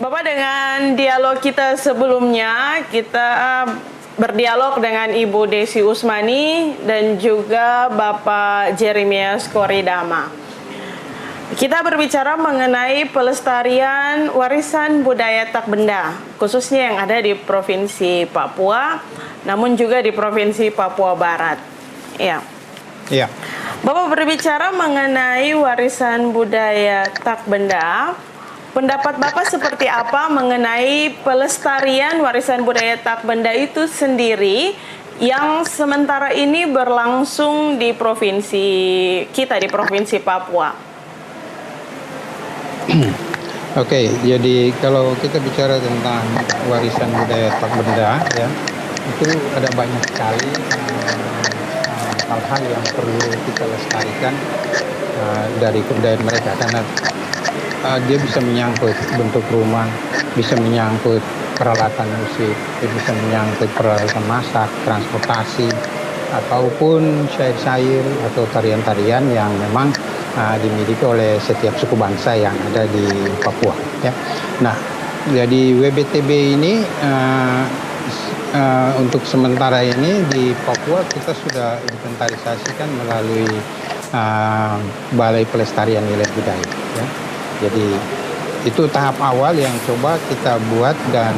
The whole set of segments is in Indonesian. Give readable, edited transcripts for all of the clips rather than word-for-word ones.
Bapak, dengan dialog kita sebelumnya, kita berdialog dengan Ibu Desi Usmani dan juga Bapak Jeremias Koridama. Kita berbicara mengenai pelestarian warisan budaya tak benda, khususnya yang ada di Provinsi Papua, namun juga di Provinsi Papua Barat. Ya. Iya. Bapak berbicara mengenai warisan budaya tak benda. Pendapat Bapak seperti apa mengenai pelestarian warisan budaya tak benda itu sendiri yang sementara ini berlangsung di provinsi kita, di Provinsi Papua? Oke, jadi kalau kita bicara tentang warisan budaya tak benda, ya, itu ada banyak sekali hal-hal yang perlu kita lestarikan dari kebudayaan mereka, karena dia bisa menyangkut bentuk rumah, bisa menyangkut peralatan musik, dia bisa menyangkut peralatan masak, transportasi, ataupun syair-syair atau tarian-tarian yang memang dimiliki oleh setiap suku bangsa yang ada di Papua. Ya. Nah, jadi WBTB ini untuk sementara ini di Papua kita sudah inventarisasikan melalui Balai Pelestarian Nilai Budaya. Ya. Jadi itu tahap awal yang coba kita buat dan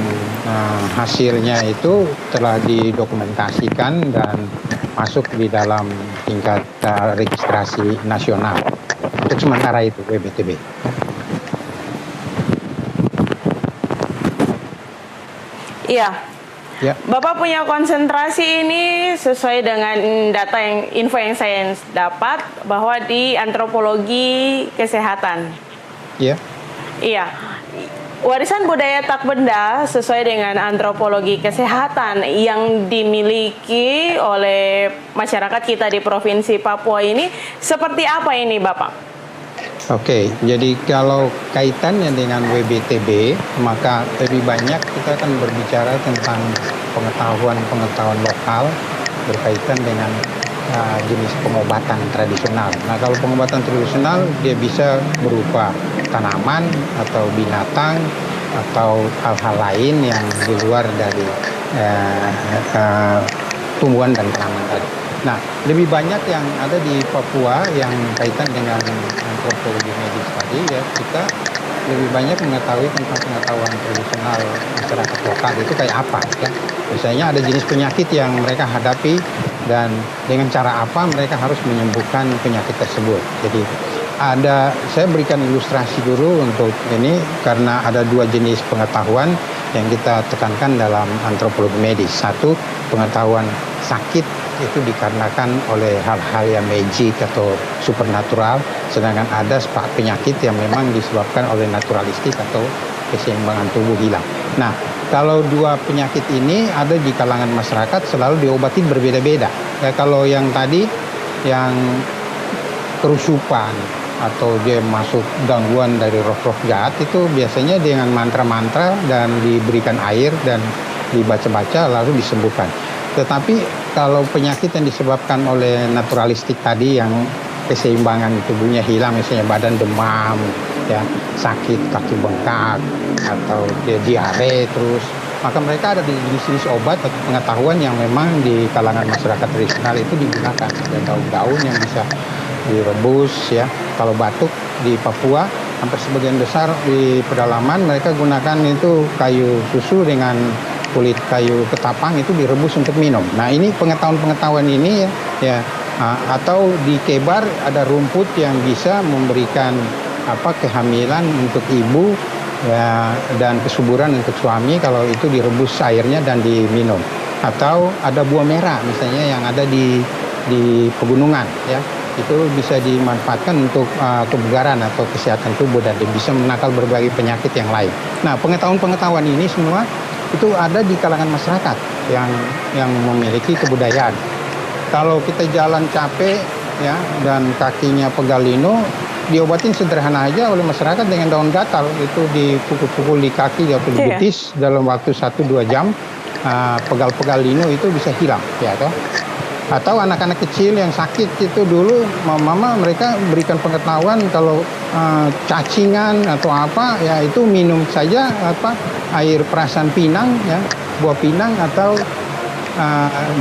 hasilnya itu telah didokumentasikan dan masuk di dalam tingkat registrasi nasional. Untuk sementara itu WBTB. Iya. Ya. Bapak punya konsentrasi ini sesuai dengan data info yang saya dapat bahwa di antropologi kesehatan. Iya. Iya. Warisan budaya tak benda sesuai dengan antropologi kesehatan yang dimiliki oleh masyarakat kita di Provinsi Papua ini seperti apa ini, Bapak? Oke, jadi kalau kaitannya dengan WBTB, maka lebih banyak kita akan berbicara tentang pengetahuan lokal berkaitan dengan jenis pengobatan tradisional. Nah, kalau pengobatan tradisional dia bisa berupa tanaman atau binatang atau hal-hal lain yang di luar dari tumbuhan dan tanaman tadi. Nah, lebih banyak yang ada di Papua yang kaitan dengan antropologi medis tadi, ya, kita lebih banyak mengetahui tentang pengetahuan tradisional masyarakat lokal itu kayak apa, ya. Misalnya ada jenis penyakit yang mereka hadapi dan dengan cara apa mereka harus menyembuhkan penyakit tersebut. Jadi saya berikan ilustrasi dulu untuk ini karena ada dua jenis pengetahuan yang kita tekankan dalam antropologi medis. Satu, pengetahuan sakit itu dikarenakan oleh hal-hal yang magic atau supernatural, sedangkan ada penyakit yang memang disebabkan oleh naturalistik atau keseimbangan tubuh hilang. Nah, kalau dua penyakit ini ada di kalangan masyarakat selalu diobati berbeda-beda. Kalau yang tadi yang kerusupan atau dia masuk gangguan dari roh-roh jahat itu biasanya dengan mantra-mantra dan diberikan air dan dibaca-baca lalu disembuhkan. Tetapi kalau penyakit yang disebabkan oleh naturalistik tadi yang keseimbangan tubuhnya hilang, misalnya badan demam, ya, sakit kaki bengkak atau dia diare terus, maka mereka ada di jenis-jenis obat atau pengetahuan yang memang di kalangan masyarakat tradisional itu digunakan. Ada daun-daun yang bisa direbus, ya. Kalau batuk di Papua hampir sebagian besar di pedalaman mereka gunakan itu kayu susu dengan kulit kayu ketapang itu direbus untuk minum. Nah, ini pengetahuan ini ya atau di Kebar ada rumput yang bisa memberikan kehamilan untuk ibu, ya, dan kesuburan untuk suami kalau itu direbus airnya dan diminum. Atau ada buah merah misalnya yang ada di pegunungan, ya. Itu bisa dimanfaatkan untuk kebugaran atau kesehatan tubuh dan bisa menangkal berbagai penyakit yang lain. Nah, pengetahuan ini semua itu ada di kalangan masyarakat yang memiliki kebudayaan. Kalau kita jalan capek, ya, dan kakinya pegalino, diobatin sederhana aja oleh masyarakat dengan daun gatal, itu dipukul-pukul di kaki atau di betis dalam waktu 1-2 jam, pegal-pegalino itu bisa hilang, ya toh. Atau anak-anak kecil yang sakit itu dulu mama mereka berikan pengetahuan kalau cacingan atau apa ya itu minum saja air perasan pinang ya, buah pinang atau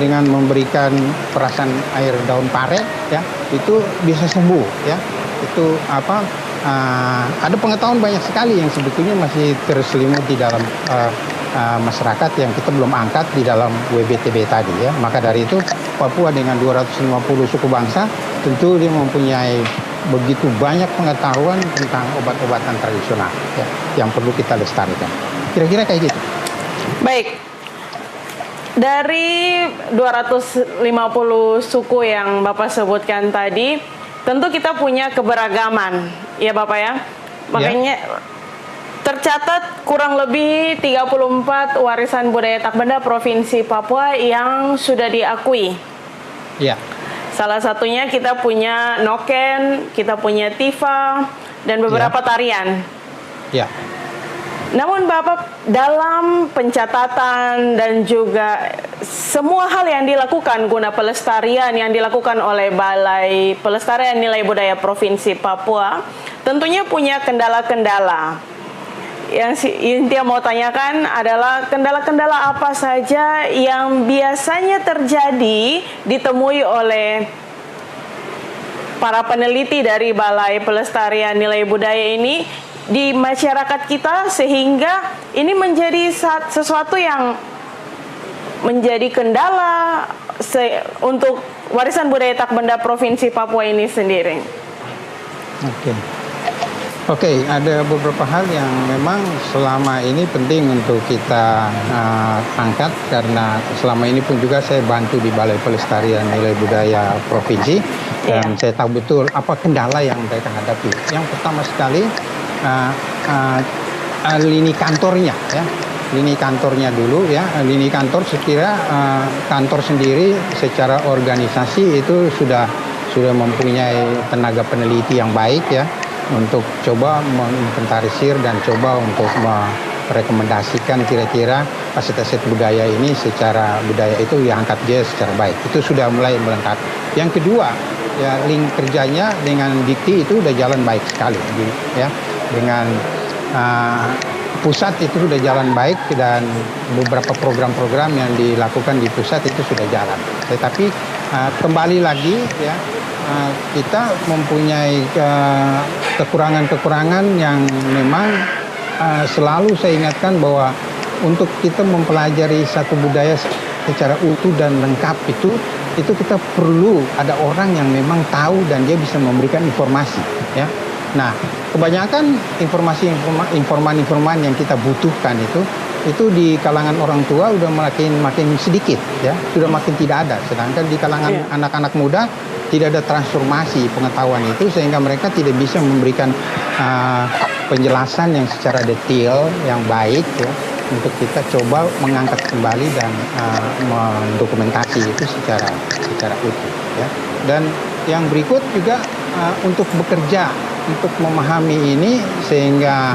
dengan memberikan perasan air daun pare ya itu bisa sembuh ya. Itu ada pengetahuan banyak sekali yang sebetulnya masih terselimut di dalam masyarakat yang kita belum angkat di dalam WBTB tadi ya. Maka dari itu Papua dengan 250 suku bangsa tentu dia mempunyai begitu banyak pengetahuan tentang obat-obatan tradisional ya, yang perlu kita lestarikan. Kira-kira kayak gitu. Baik. Dari 250 suku yang Bapak sebutkan tadi, tentu kita punya keberagaman, ya Bapak ya. Makanya tercatat kurang lebih 34 warisan budaya tak benda Provinsi Papua yang sudah diakui. Ya. Salah satunya kita punya Noken, kita punya Tifa, dan beberapa tarian. Ya. Namun Bapak dalam pencatatan dan juga semua hal yang dilakukan guna pelestarian yang dilakukan oleh Balai Pelestarian Nilai Budaya Provinsi Papua tentunya punya kendala-kendala. Yang Intia mau tanyakan adalah kendala-kendala apa saja yang biasanya terjadi ditemui oleh para peneliti dari Balai Pelestarian Nilai Budaya ini di masyarakat kita sehingga ini menjadi sesuatu yang menjadi kendala untuk warisan budaya tak benda Provinsi Papua ini sendiri. Oke, ada beberapa hal yang memang selama ini penting untuk kita angkat karena selama ini pun juga saya bantu di Balai Pelestarian Nilai Budaya Provinsi dan saya tahu betul apa kendala yang mereka hadapi. Yang pertama sekali lini kantornya ya. Lini kantornya dulu ya, lini kantor sekira kantor sendiri secara organisasi itu sudah mempunyai tenaga peneliti yang baik ya untuk coba menginventarisir dan coba untuk merekomendasikan kira-kira aset-aset budaya ini secara budaya itu diangkat dia secara baik. Itu sudah mulai melengkapi. Yang kedua, ya link kerjanya dengan Dikti itu udah jalan baik sekali ya. Dengan pusat itu sudah jalan baik dan beberapa program-program yang dilakukan di pusat itu sudah jalan. Tetapi kembali lagi ya kita mempunyai kekurangan-kekurangan yang memang selalu saya ingatkan bahwa untuk kita mempelajari satu budaya secara utuh dan lengkap itu kita perlu ada orang yang memang tahu dan dia bisa memberikan informasi ya. Nah, kebanyakan informan yang kita butuhkan itu di kalangan orang tua udah makin sedikit ya, sudah makin tidak ada. Sedangkan di kalangan anak-anak muda tidak ada transformasi pengetahuan itu sehingga mereka tidak bisa memberikan penjelasan yang secara detail yang baik ya untuk kita coba mengangkat kembali dan mendokumentasi itu secara utuh ya. Dan yang berikut juga untuk bekerja untuk memahami ini sehingga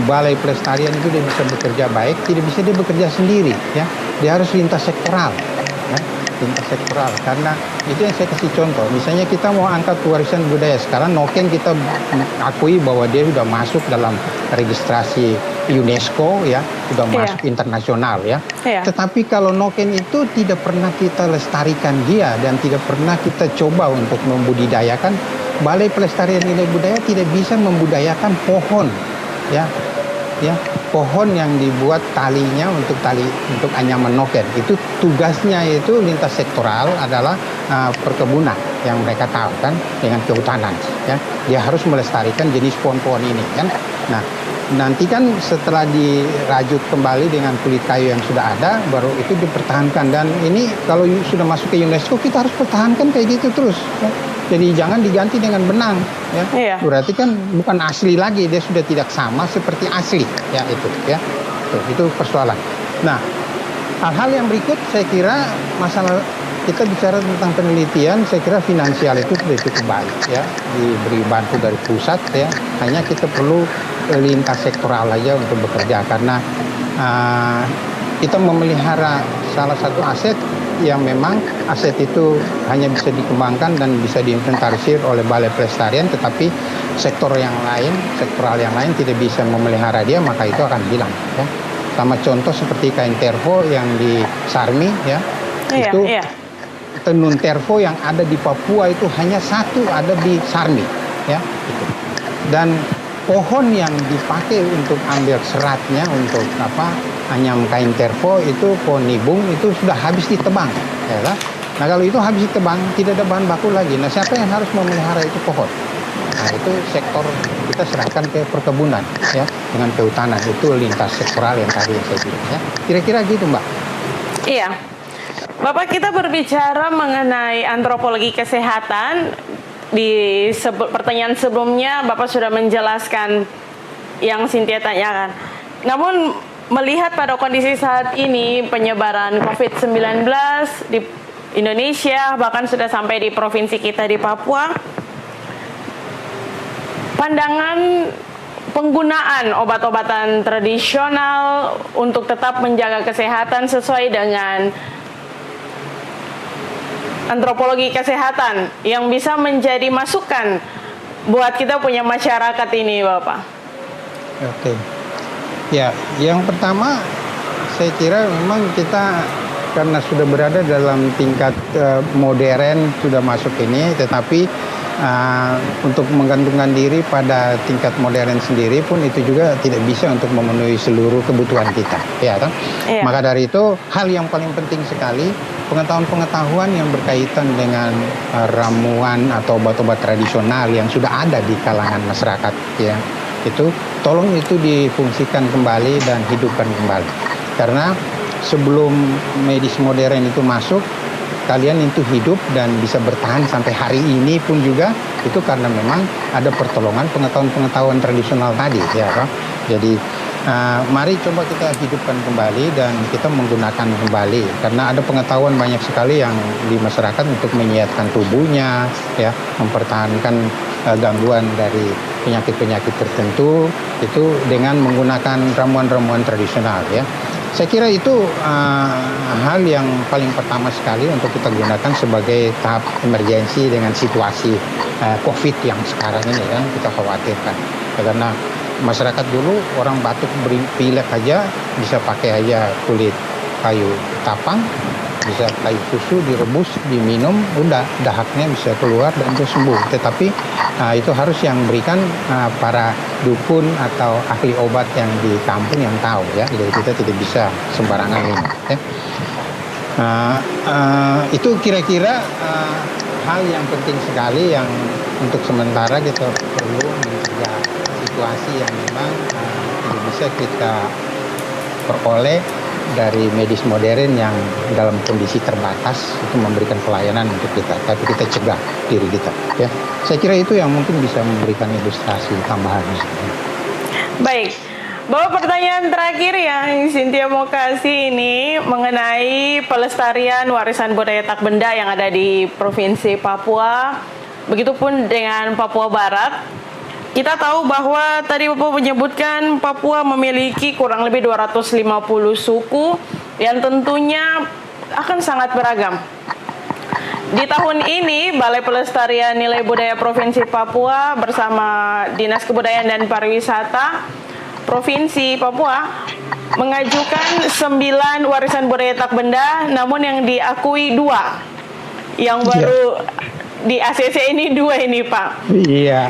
Balai Pelestarian itu dia bisa bekerja baik, tidak bisa dia bekerja sendiri ya. Dia harus lintas sektoral ya. Lintas sektoral karena itu yang saya kasih contoh. Misalnya kita mau angkat warisan budaya sekarang Noken kita akui bahwa dia sudah masuk dalam registrasi UNESCO ya, sudah masuk internasional ya. Tetapi kalau Noken itu tidak pernah kita lestarikan dia dan tidak pernah kita coba untuk membudidayakan, Balai Pelestarian Nilai Budaya tidak bisa membudayakan pohon ya. Pohon yang dibuat talinya untuk anyaman Noken itu tugasnya itu lintas sektoral adalah perkebunan yang mereka tahu kan dengan kehutanan ya. Dia harus melestarikan jenis pohon-pohon ini kan. Nah, nanti kan setelah dirajut kembali dengan kulit kayu yang sudah ada baru itu dipertahankan dan ini kalau sudah masuk ke UNESCO kita harus pertahankan kayak gitu terus ya. Jadi jangan diganti dengan benang ya. Berarti kan bukan asli lagi, dia sudah tidak sama seperti asli ya itu ya. Itu persoalan. Nah, hal-hal yang berikut saya kira masalah kita bicara tentang penelitian, saya kira finansial itu sudah cukup baik ya, diberi bantu dari pusat ya. Hanya kita perlu lintas sektoral aja untuk bekerja karena kita memelihara salah satu aset yang memang aset itu hanya bisa dikembangkan dan bisa diinventarisir oleh Balai Pelestarian, tetapi sektoral yang lain tidak bisa memelihara dia, maka itu akan hilang. Ya. Sama contoh seperti kain tervo yang di Sarmi, ya, itu tenun tervo yang ada di Papua itu hanya satu ada di Sarmi, ya. Gitu. Dan pohon yang dipakai untuk ambil seratnya untuk anyam kain tervo itu pohon nibung itu sudah habis ditebang, ya kan? Nah kalau itu habis ditebang tidak ada bahan baku lagi. Nah siapa yang harus memelihara itu pohon? Nah itu sektor kita serahkan ke perkebunan, ya, dengan kehutanan, itu lintas sektoral yang tadi saya bilang, ya. Kira-kira gitu, Mbak. Iya, Bapak, kita berbicara mengenai antropologi kesehatan. Di pertanyaan sebelumnya Bapak sudah menjelaskan yang Cynthia tanyakan. Namun melihat pada kondisi saat ini penyebaran COVID-19 di Indonesia, bahkan sudah sampai di provinsi kita di Papua, pandangan penggunaan obat-obatan tradisional untuk tetap menjaga kesehatan sesuai dengan antropologi kesehatan yang bisa menjadi masukan buat kita punya masyarakat ini, Bapak. Oke. Ya, yang pertama saya kira memang kita karena sudah berada dalam tingkat modern sudah masuk ini, tetapi untuk menggantungkan diri pada tingkat modern sendiri pun itu juga tidak bisa untuk memenuhi seluruh kebutuhan kita, ya kan? Iya. Maka dari itu hal yang paling penting sekali pengetahuan yang berkaitan dengan ramuan atau obat-obat tradisional yang sudah ada di kalangan masyarakat, ya, itu tolong itu difungsikan kembali dan hidupkan kembali. Karena sebelum medis modern itu masuk, kalian itu hidup dan bisa bertahan sampai hari ini pun juga itu karena memang ada pertolongan pengetahuan tradisional tadi, ya kan? Jadi mari coba kita hidupkan kembali dan kita menggunakan kembali, karena ada pengetahuan banyak sekali yang di masyarakat untuk menyehatkan tubuhnya, ya, mempertahankan gangguan dari penyakit-penyakit tertentu itu dengan menggunakan ramuan-ramuan tradisional, ya. Saya kira itu hal yang paling pertama sekali untuk kita gunakan sebagai tahap emergensi dengan situasi COVID yang sekarang ini, kan kita khawatirkan. Karena masyarakat dulu orang batuk pilek aja bisa pakai aja kulit kayu tapang, bisa kayu susu direbus, diminum, udah dahaknya bisa keluar dan itu sembuh. Tetapi itu harus yang berikan para dukun atau ahli obat yang di kampung yang tahu, ya. Jadi kita tidak bisa sembarangan ini, ya. Itu kira-kira hal yang penting sekali yang untuk sementara kita perlu mencegah situasi yang memang tidak bisa kita peroleh dari medis modern yang dalam kondisi terbatas itu memberikan pelayanan untuk kita, tapi kita cegah diri kita, ya. Saya kira itu yang mungkin bisa memberikan ilustrasi tambahan. Baik, Bapak, pertanyaan terakhir yang Cynthia mau kasih ini mengenai pelestarian warisan budaya tak benda yang ada di Provinsi Papua, begitupun dengan Papua Barat. Kita tahu bahwa tadi Bapak menyebutkan Papua memiliki kurang lebih 250 suku yang tentunya akan sangat beragam. Di tahun ini, Balai Pelestarian Nilai Budaya Provinsi Papua bersama Dinas Kebudayaan dan Pariwisata Provinsi Papua mengajukan 9 warisan budaya tak benda, namun yang diakui 2. Yang baru di ACC ini 2 ini, Pak. Iya.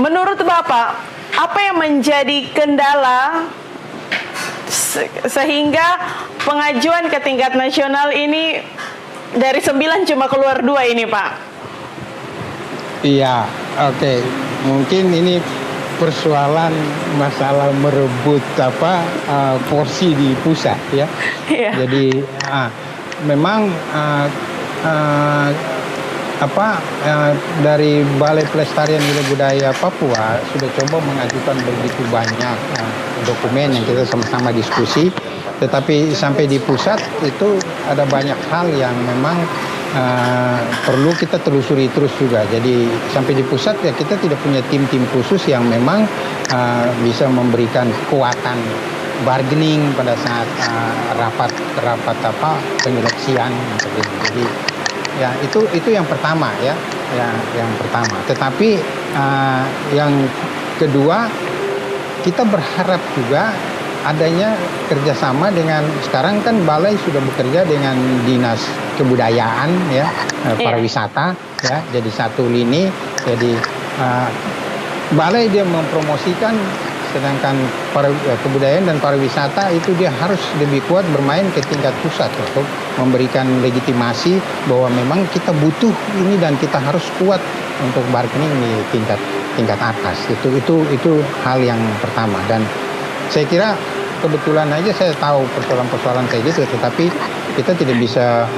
Menurut Bapak, apa yang menjadi kendala sehingga pengajuan ke tingkat nasional ini dari 9 cuma keluar 2 ini, Pak? Iya, oke. Mungkin ini persoalan masalah merebut porsi di pusat, ya. Iya. Jadi memang dari Balai Pelestarian Nilai Budaya Papua sudah coba mengajukan begitu banyak dokumen yang kita sama-sama diskusi, tetapi sampai di pusat itu ada banyak hal yang memang perlu kita telusuri terus juga. Jadi sampai di pusat ya kita tidak punya tim-tim khusus yang memang bisa memberikan kekuatan bargaining pada saat rapat apa penyeleksian seperti itu. Jadi ya itu yang pertama ya, yang pertama. Tetapi yang kedua, kita berharap juga adanya kerjasama dengan, sekarang kan Balai sudah bekerja dengan Dinas Kebudayaan ya, pariwisata ya, jadi satu lini. Jadi Balai dia mempromosikan, sedangkan kebudayaan dan pariwisata itu dia harus lebih kuat bermain ke tingkat pusat untuk memberikan legitimasi bahwa memang kita butuh ini dan kita harus kuat untuk bargaining di tingkat atas. Itu hal yang pertama. Dan saya kira kebetulan aja saya tahu persoalan-persoalan kayak gitu, tetapi kita tidak bisa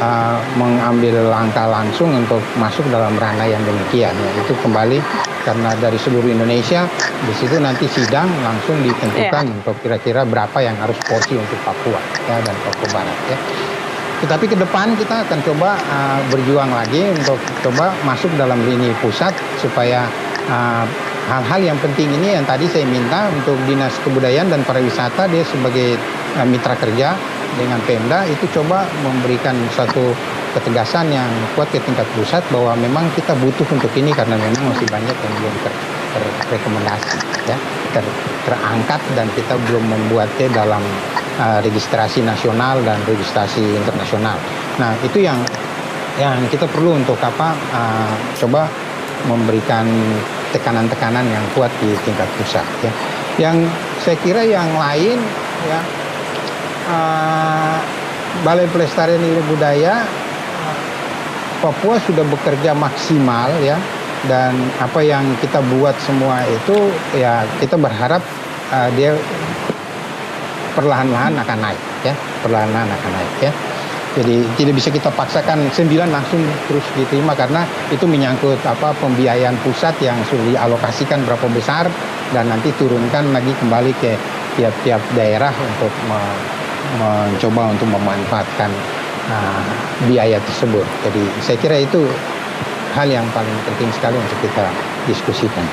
mengambil langkah langsung untuk masuk dalam ranah yang demikian ya. Itu kembali karena dari seluruh Indonesia, di situ nanti sidang langsung ditentukan untuk kira-kira berapa yang harus porsi untuk Papua ya, dan Papua Barat ya. Tetapi ke depan kita akan coba berjuang lagi untuk coba masuk dalam lini pusat supaya hal-hal yang penting ini yang tadi saya minta untuk Dinas Kebudayaan dan Pariwisata, dia sebagai mitra kerja dengan Pemda itu coba memberikan satu ketegasan yang kuat ke tingkat pusat bahwa memang kita butuh untuk ini karena memang masih banyak yang belum terrekomendasi ya, terangkat, dan kita belum membuatnya dalam registrasi nasional dan registrasi internasional. Nah itu yang kita perlu untuk coba memberikan tekanan-tekanan yang kuat di tingkat pusat ya. Yang saya kira yang lain ya, Balai Pelestarian Nilai Budaya Papua sudah bekerja maksimal ya, dan apa yang kita buat semua itu ya kita berharap dia perlahan-lahan akan naik ya, perlahan-lahan akan naik ya. Jadi tidak bisa kita paksakan 9 langsung terus diterima karena itu menyangkut pembiayaan pusat yang sudah dialokasikan berapa besar, dan nanti turunkan lagi kembali ke tiap-tiap daerah untuk mencoba untuk memanfaatkan biaya tersebut. Jadi saya kira itu hal yang paling penting sekali untuk kita diskusikan.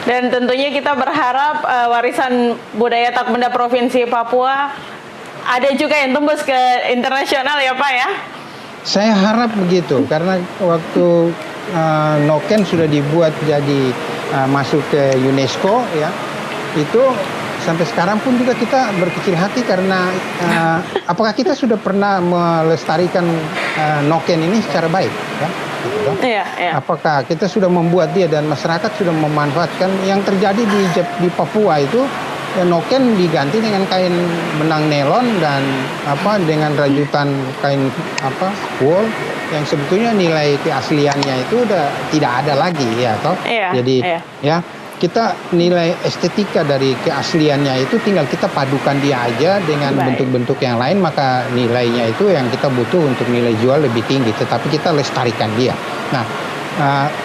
Dan tentunya kita berharap warisan budaya Tak Benda Provinsi Papua ada juga yang tembus ke internasional ya Pak ya? Saya harap begitu, karena waktu Noken sudah dibuat jadi masuk ke UNESCO ya, itu sampai sekarang pun juga kita berkecil hati karena apakah kita sudah pernah melestarikan Noken ini secara baik ya? Gitu. Iya. Apakah kita sudah membuat dia dan masyarakat sudah memanfaatkan yang terjadi di Papua itu ya, Noken diganti dengan kain benang nelon dan dengan rajutan kain wool yang sebetulnya nilai keasliannya itu udah tidak ada lagi ya toh. Jadi ya kita nilai estetika dari keasliannya itu tinggal kita padukan dia aja dengan bentuk-bentuk yang lain, maka nilainya itu yang kita butuh untuk nilai jual lebih tinggi, tetapi kita lestarikan dia. Nah,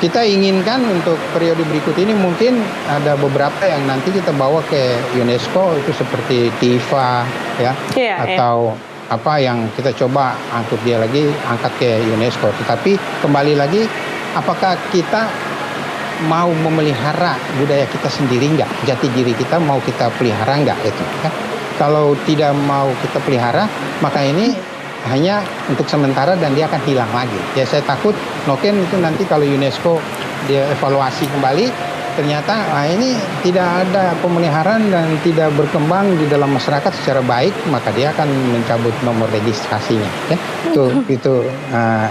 kita inginkan untuk periode berikut ini mungkin ada beberapa yang nanti kita bawa ke UNESCO, itu seperti TIFA ya, atau apa yang kita coba angkut dia lagi, angkat ke UNESCO. Tetapi kembali lagi, apakah kita mau memelihara budaya kita sendiri nggak? Jati diri kita mau kita pelihara nggak itu? Ya? Kalau tidak mau kita pelihara, maka ini hanya untuk sementara dan dia akan hilang lagi. Ya saya takut Noken itu nanti kalau UNESCO dia evaluasi kembali, ternyata ini tidak ada pemeliharaan dan tidak berkembang di dalam masyarakat secara baik, maka dia akan mencabut nomor registrasinya. Ya? Itu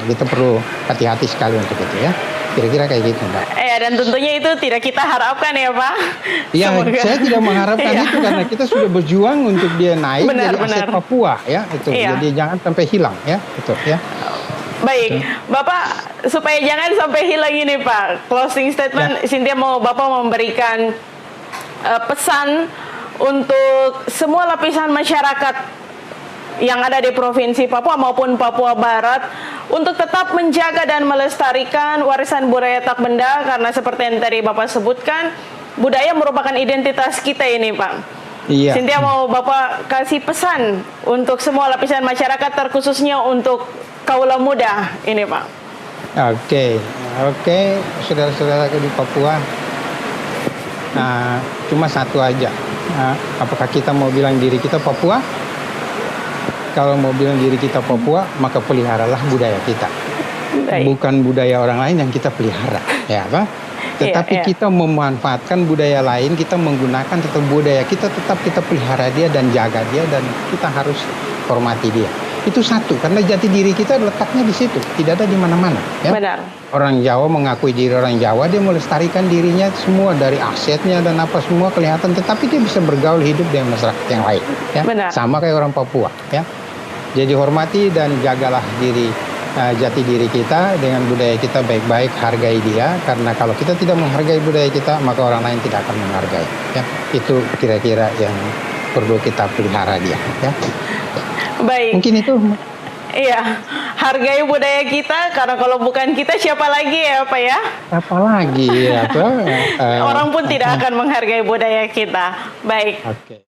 kita perlu hati-hati sekali untuk itu ya. Kira-kira kayak gitu, Mbak. Dan tentunya itu tidak kita harapkan ya, Pak. Ya, saya tidak mengharapkan itu karena kita sudah berjuang untuk dia naik jadi aset Papua ya, itu. Jadi jangan sampai hilang ya, itu ya. Baik, Bapak supaya jangan sampai hilang ini, Pak. Closing statement, Cynthia mau Bapak memberikan pesan untuk semua lapisan masyarakat yang ada di Provinsi Papua maupun Papua Barat untuk tetap menjaga dan melestarikan warisan budaya Tak Benda, karena seperti yang tadi Bapak sebutkan, budaya merupakan identitas kita ini, Pak. Iya. Cynthia mau Bapak kasih pesan untuk semua lapisan masyarakat, terkhususnya untuk kaula muda ini, Pak. Oke, saudara-saudara di Papua, cuma satu aja apakah kita mau bilang diri kita Papua? Kalau mau bilang diri kita Papua, maka peliharalah budaya kita. Baik. Bukan budaya orang lain yang kita pelihara, ya apa? Tetapi Iya. kita memanfaatkan budaya lain, kita menggunakan tetap budaya kita, tetap kita pelihara dia dan jaga dia, dan kita harus hormati dia. Itu satu, karena jati diri kita letaknya di situ, tidak ada di mana-mana. Ya? Benar. Orang Jawa mengakui diri orang Jawa, dia melestarikan dirinya semua dari asetnya dan apa semua kelihatan, tetapi dia bisa bergaul hidup dengan masyarakat yang lain. Ya? Benar. Sama kayak orang Papua. Ya? Jadi hormati dan jagalah jati diri kita dengan budaya kita baik-baik, hargai dia, karena kalau kita tidak menghargai budaya kita, maka orang lain tidak akan menghargai. Ya? Itu kira-kira yang perlu kita pelihara dia. Ya? Baik. Mungkin itu. Iya, hargai budaya kita, karena kalau bukan kita siapa lagi ya Pak ya? Apalagi Orang pun tidak akan menghargai budaya kita. Baik. Oke.